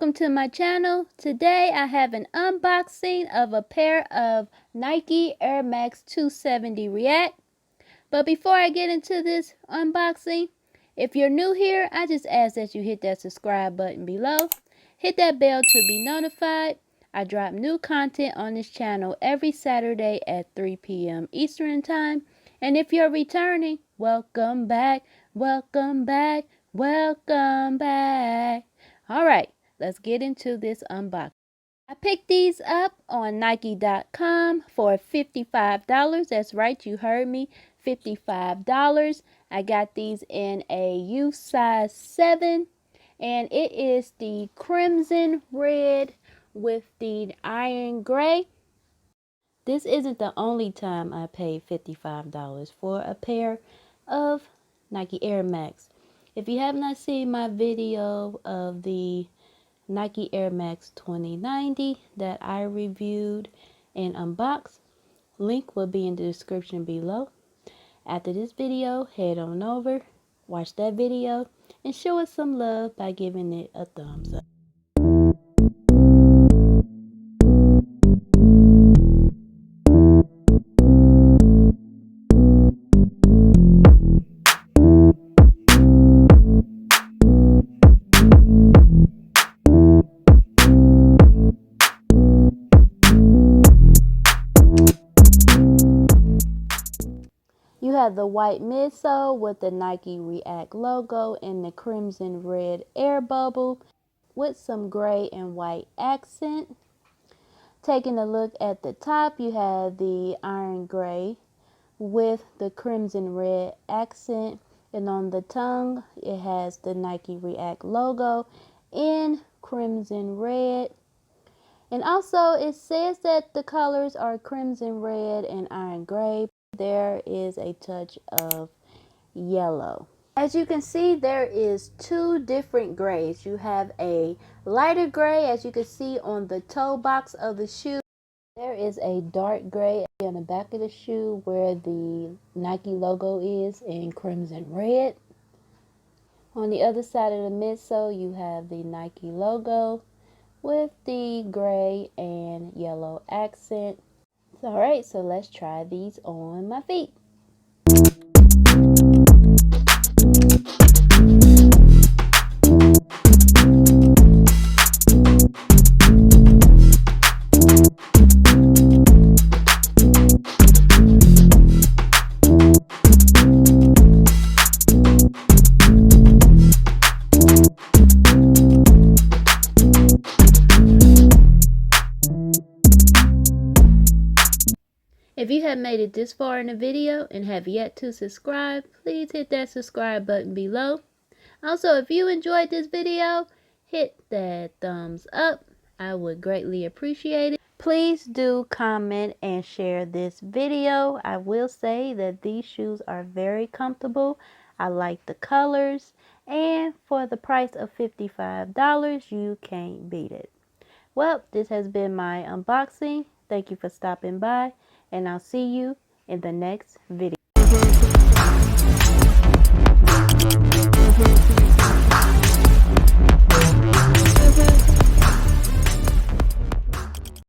welcome to my channel. Today I have an unboxing of a pair of Nike Air Max 270 React. But before I get into this unboxing, if you're new here, I just ask that you hit that subscribe button below. Hit that bell to be notified. I drop new content on this channel every Saturday at 3 p.m. Eastern Time. And if you're returning, welcome back, welcome back, welcome back. Alright, let's get into this unboxing. I picked these up on Nike.com for $55. That's right, you heard me, $55. I got these in a youth size 7, and it is the crimson red with the iron gray. This isn't the only time I paid $55 for a pair of Nike Air Max. If you have not seen my video of the Nike Air Max 2090 that I reviewed and unboxed, link will be in the description below. After this video, head on over, watch that video, and show us some love by giving it a thumbs up. You have the white midsole with the Nike React logo and the crimson red air bubble with some gray and white accent. Taking a look at the top, you have the iron gray with the crimson red accent, and on the tongue it has the Nike React logo in crimson red. And also it says that the colors are crimson red and iron gray. There is a touch of yellow. As you can see, there is two different grays. You have a lighter gray, as you can see on the toe box of the shoe. There is a dark gray on the back of the shoe where the Nike logo is in crimson red. On the other side of the midsole, you have the Nike logo with the gray and yellow accent. Alright, so let's try these on my feet. If you have made it this far in the video and have yet to subscribe, please hit that subscribe button below. Also, if you enjoyed this video, hit that thumbs up. I would greatly appreciate it. Please do comment and share this video. I will say that these shoes are very comfortable. I like the colors, and for the price of $55, you can't beat it. Well, this has been my unboxing. Thank you for stopping by, and I'll see you in the next video.